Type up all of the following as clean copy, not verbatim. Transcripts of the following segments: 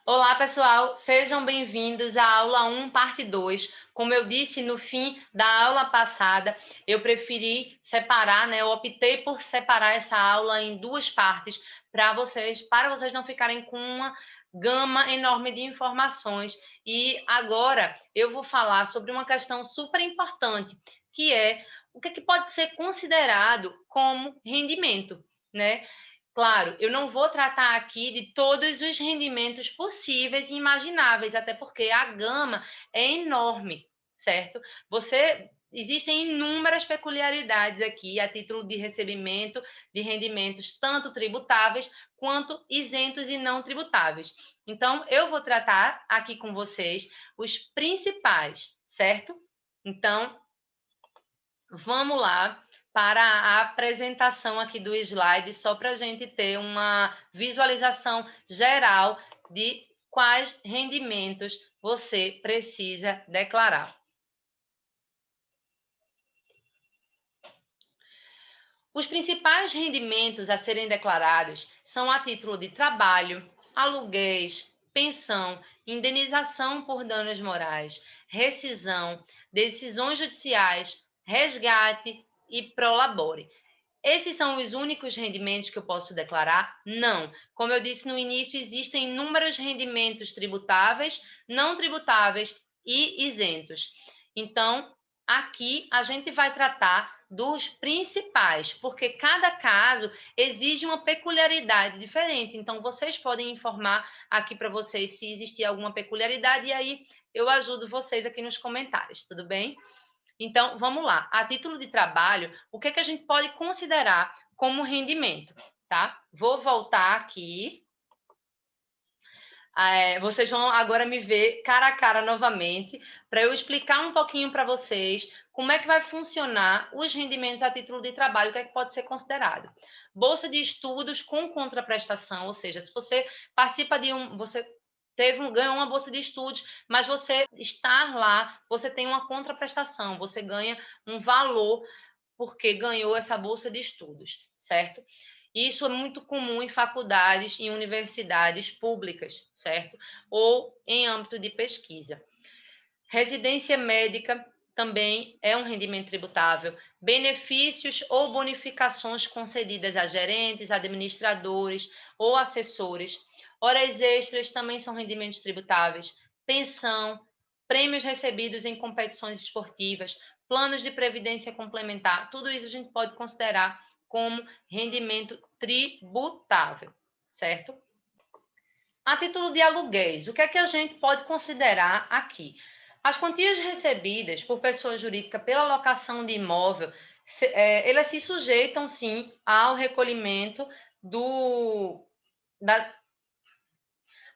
Olá, pessoal, sejam bem-vindos à aula 1, parte 2. Como eu disse no fim da aula passada, eu preferi separar, né? Eu optei por separar essa aula em duas partes para vocês não ficarem com uma gama enorme de informações. E agora eu vou falar sobre uma questão super importante, que é o que pode ser considerado como rendimento, né? Claro, eu não vou tratar aqui de todos os rendimentos possíveis e imagináveis, até porque a gama é enorme, certo? Existem inúmeras peculiaridades aqui a título de recebimento de rendimentos, tanto tributáveis quanto isentos e não tributáveis. Então, eu vou tratar aqui com vocês os principais, certo? Então, vamos lá para a apresentação aqui do slide, só para a gente ter uma visualização geral de quais rendimentos você precisa declarar. Os principais rendimentos a serem declarados são a título de trabalho, aluguéis, pensão, indenização por danos morais, rescisão, decisões judiciais, resgate e prolabore. Esses são os únicos rendimentos que eu posso declarar? Não. Como eu disse no início, existem inúmeros rendimentos tributáveis, não tributáveis e isentos. Então, aqui a gente vai tratar dos principais, porque cada caso exige uma peculiaridade diferente. Então, vocês podem informar aqui para vocês se existir alguma peculiaridade e aí eu ajudo vocês aqui nos comentários, tudo bem? Então, vamos lá. A título de trabalho, o que a gente pode considerar como rendimento, tá? Vou voltar aqui. Vocês vão agora me ver cara a cara novamente, para eu explicar um pouquinho para vocês como é que vai funcionar os rendimentos a título de trabalho, o que é que pode ser considerado. Bolsa de estudos com contraprestação, ou seja, se você participa você ganhou uma bolsa de estudos, mas você estar lá, você tem uma contraprestação, você ganha um valor porque ganhou essa bolsa de estudos, certo? Isso é muito comum em faculdades e universidades públicas, certo? Ou em âmbito de pesquisa. Residência médica também é um rendimento tributável. Benefícios ou bonificações concedidas a gerentes, administradores ou assessores. Horas extras também são rendimentos tributáveis. Pensão, prêmios recebidos em competições esportivas, planos de previdência complementar, tudo isso a gente pode considerar como rendimento tributável, certo? A título de aluguéis, o que é que a gente pode considerar aqui? As quantias recebidas por pessoa jurídica pela locação de imóvel, elas se sujeitam, sim, ao recolhimento da,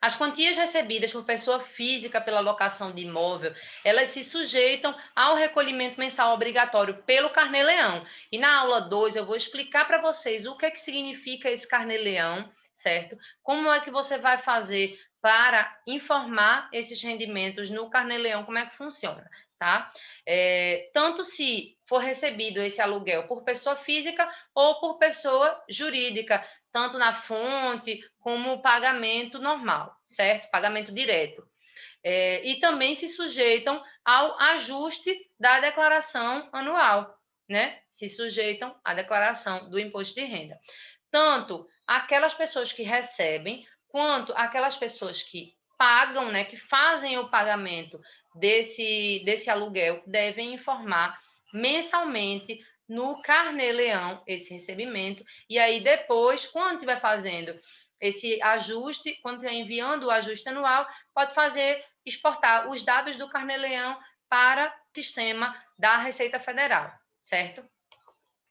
as quantias recebidas por pessoa física pela locação de imóvel, elas se sujeitam ao recolhimento mensal obrigatório pelo Carnê-Leão. E na aula 2 eu vou explicar para vocês o que é que significa esse Carnê-Leão, certo? Como é que você vai fazer para informar esses rendimentos no Carnê-Leão, como é que funciona, tá? Tanto se for recebido esse aluguel por pessoa física ou por pessoa jurídica, tanto na fonte como pagamento normal, certo? Pagamento direto. E também se sujeitam ao ajuste da declaração anual, né? Se sujeitam à declaração do imposto de renda. Tanto aquelas pessoas que recebem, quanto aquelas pessoas que pagam, né? Que fazem o pagamento desse aluguel, devem informar mensalmente no Carnê-Leão esse recebimento, e aí depois, quando estiver fazendo esse ajuste, quando estiver enviando o ajuste anual, pode exportar os dados do Carnê-Leão para o sistema da Receita Federal, certo?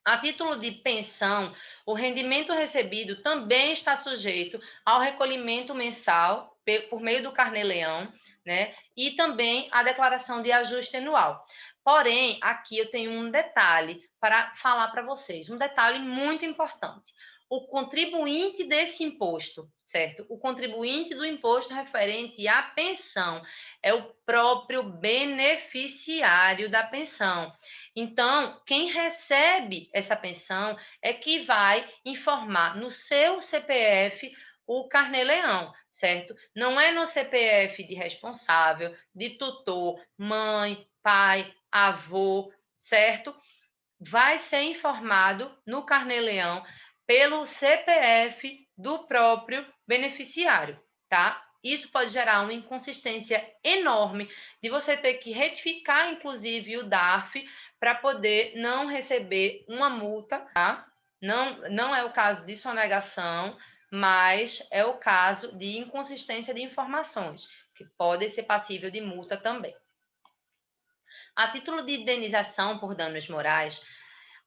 A título de pensão, o rendimento recebido também está sujeito ao recolhimento mensal por meio do Carnê-Leão, né? E também à declaração de ajuste anual. Porém, aqui eu tenho um detalhe para falar para vocês, um detalhe muito importante. O contribuinte desse imposto, certo? O contribuinte do imposto referente à pensão é o próprio beneficiário da pensão. Então, quem recebe essa pensão é que vai informar no seu CPF o Carnê-Leão, certo? Não é no CPF de responsável, de tutor, mãe, pai, avô, certo? Vai ser informado no Carnê-Leão pelo CPF do próprio beneficiário, tá? Isso pode gerar uma inconsistência enorme de você ter que retificar, inclusive, o DARF para poder não receber uma multa, tá? Não é o caso de sonegação, mas é o caso de inconsistência de informações, que podem ser passível de multa também. A título de indenização por danos morais,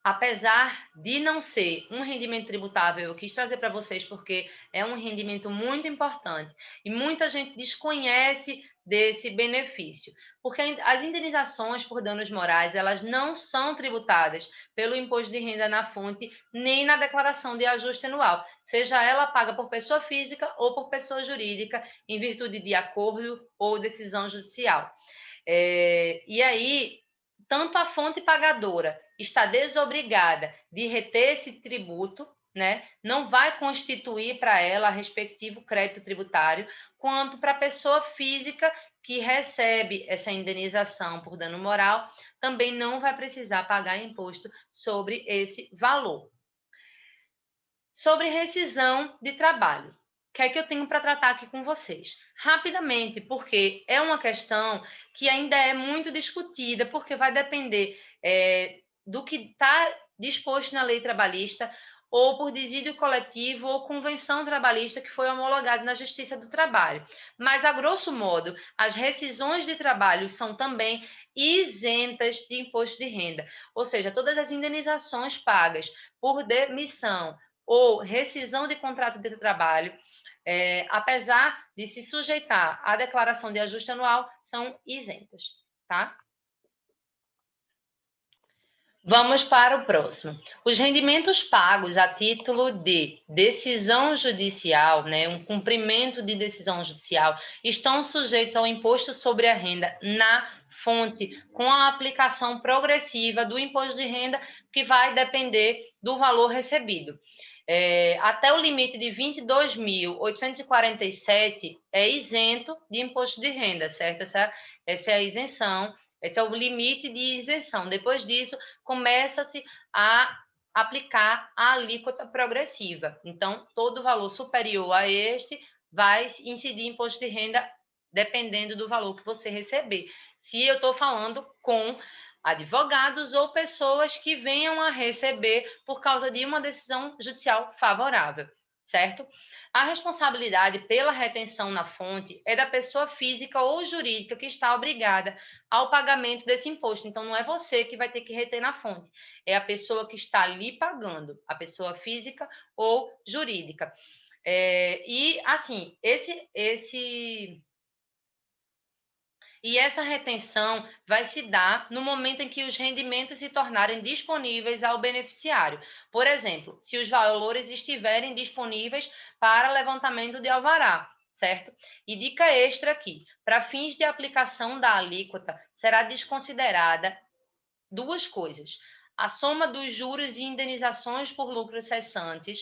apesar de não ser um rendimento tributável, eu quis trazer para vocês porque é um rendimento muito importante e muita gente desconhece desse benefício, porque as indenizações por danos morais, elas não são tributadas pelo imposto de renda na fonte nem na declaração de ajuste anual, seja ela paga por pessoa física ou por pessoa jurídica, em virtude de acordo ou decisão judicial. E aí, tanto a fonte pagadora está desobrigada de reter esse tributo, né? Não vai constituir para ela respectivo crédito tributário, quanto para a pessoa física que recebe essa indenização por dano moral, também não vai precisar pagar imposto sobre esse valor. Sobre rescisão de trabalho. O que é que eu tenho para tratar aqui com vocês? Rapidamente, porque é uma questão que ainda é muito discutida, porque vai depender do que está disposto na lei trabalhista, ou por desídio coletivo ou convenção trabalhista que foi homologada na Justiça do Trabalho. Mas, a grosso modo, as rescisões de trabalho são também isentas de imposto de renda, ou seja, todas as indenizações pagas por demissão ou rescisão de contrato de trabalho, apesar de se sujeitar à declaração de ajuste anual, são isentas, tá? Vamos para o próximo. Os rendimentos pagos a título de decisão judicial, né, um cumprimento de decisão judicial, estão sujeitos ao imposto sobre a renda na fonte, com a aplicação progressiva do imposto de renda, que vai depender do valor recebido. Até o limite de 22.847 é isento de imposto de renda, certo? Essa é a isenção, esse é o limite de isenção. Depois disso, começa-se a aplicar a alíquota progressiva. Então, todo valor superior a este vai incidir imposto de renda dependendo do valor que você receber. Se eu estou falando com advogados ou pessoas que venham a receber por causa de uma decisão judicial favorável, certo? A responsabilidade pela retenção na fonte é da pessoa física ou jurídica que está obrigada ao pagamento desse imposto. Então, não é você que vai ter que reter na fonte, é a pessoa que está ali pagando, a pessoa física ou jurídica. E, assim, essa retenção vai se dar no momento em que os rendimentos se tornarem disponíveis ao beneficiário. Por exemplo, se os valores estiverem disponíveis para levantamento de alvará, certo? E dica extra aqui, para fins de aplicação da alíquota, será desconsiderada duas coisas: a soma dos juros e indenizações por lucros cessantes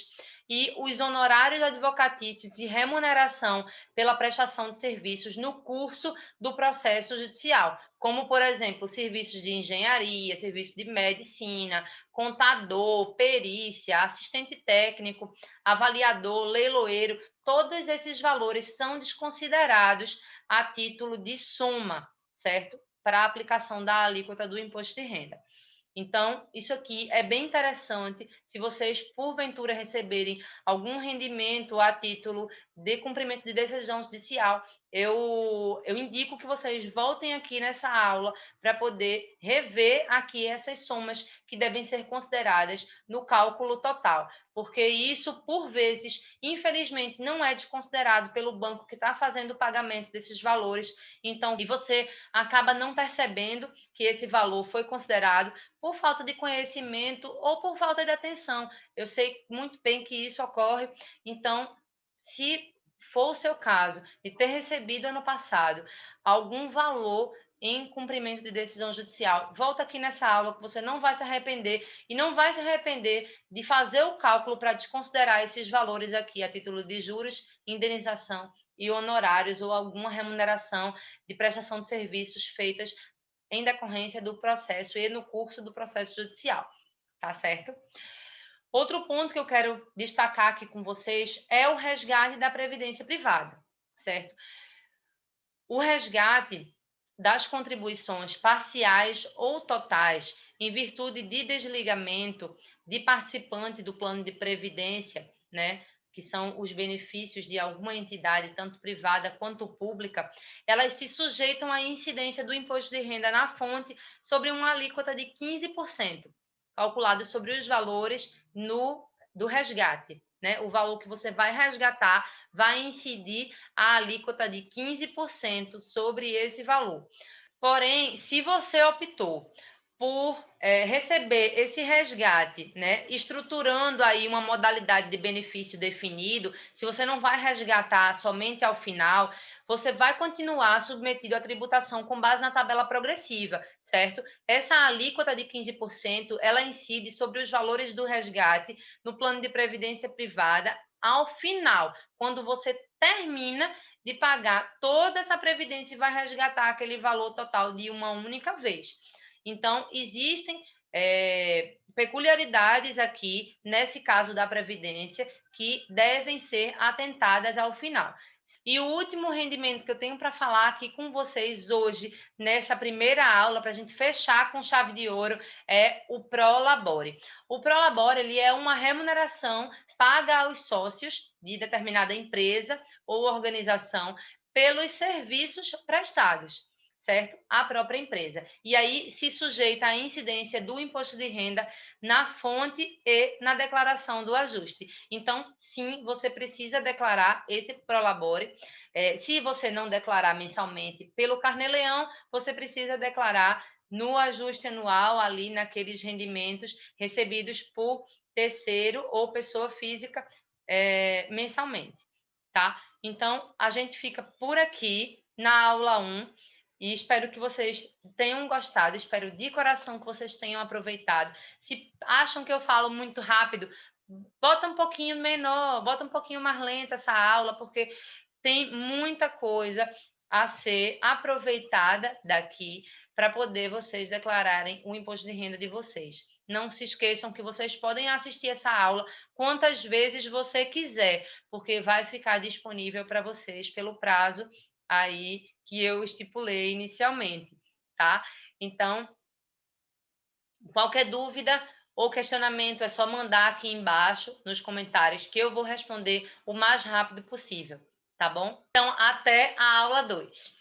e os honorários advocatícios e remuneração pela prestação de serviços no curso do processo judicial, como, por exemplo, serviços de engenharia, serviço de medicina, contador, perícia, assistente técnico, avaliador, leiloeiro. Todos esses valores são desconsiderados a título de soma, certo? Para a aplicação da alíquota do imposto de renda. Então, isso aqui é bem interessante. Se vocês, porventura, receberem algum rendimento a título de cumprimento de decisão judicial, eu indico que vocês voltem aqui nessa aula para poder rever aqui essas somas que devem ser consideradas no cálculo total, porque isso, por vezes, infelizmente, não é desconsiderado pelo banco que está fazendo o pagamento desses valores. Então, e você acaba não percebendo que esse valor foi considerado por falta de conhecimento ou por falta de atenção. Eu sei muito bem que isso ocorre. Então, se for o seu caso de ter recebido ano passado algum valor em cumprimento de decisão judicial. Volta aqui nessa aula que você não vai se arrepender e não vai se arrepender de fazer o cálculo para desconsiderar esses valores aqui a título de juros, indenização e honorários ou alguma remuneração de prestação de serviços feitas em decorrência do processo e no curso do processo judicial, tá certo? Outro ponto que eu quero destacar aqui com vocês é o resgate da previdência privada, certo? O resgate das contribuições parciais ou totais em virtude de desligamento de participante do plano de previdência, né, que são os benefícios de alguma entidade, tanto privada quanto pública, elas se sujeitam à incidência do imposto de renda na fonte sobre uma alíquota de 15%, calculado sobre os valores do resgate, né? O valor que você vai resgatar vai incidir a alíquota de 15% sobre esse valor. Porém, se você optou por receber esse resgate, né, estruturando aí uma modalidade de benefício definido, se você não vai resgatar somente ao final, você vai continuar submetido à tributação com base na tabela progressiva, certo? Essa alíquota de 15%, ela incide sobre os valores do resgate no plano de previdência privada ao final, quando você termina de pagar toda essa previdência e vai resgatar aquele valor total de uma única vez. Então, existem peculiaridades aqui, nesse caso da previdência, que devem ser atentadas ao final. E o último rendimento que eu tenho para falar aqui com vocês hoje, nessa primeira aula, para a gente fechar com chave de ouro, é o Prolabore. O Prolabore, ele é uma remuneração paga aos sócios de determinada empresa ou organização pelos serviços prestados, certo? À própria empresa. E aí se sujeita à incidência do imposto de renda na fonte e na declaração do ajuste. Então, sim, você precisa declarar esse Prolabore. Se você não declarar mensalmente pelo Carnê-Leão, você precisa declarar no ajuste anual, ali naqueles rendimentos recebidos por terceiro ou pessoa física mensalmente, tá? Então, a gente fica por aqui na aula 1 e espero que vocês tenham gostado, espero de coração que vocês tenham aproveitado. Se acham que eu falo muito rápido, bota um pouquinho menor, bota um pouquinho mais lenta essa aula, porque tem muita coisa a ser aproveitada daqui para poder vocês declararem o imposto de renda de vocês. Não se esqueçam que vocês podem assistir essa aula quantas vezes você quiser, porque vai ficar disponível para vocês pelo prazo aí que eu estipulei inicialmente, tá? Então, qualquer dúvida ou questionamento é só mandar aqui embaixo nos comentários que eu vou responder o mais rápido possível, tá bom? Então, até a aula 2.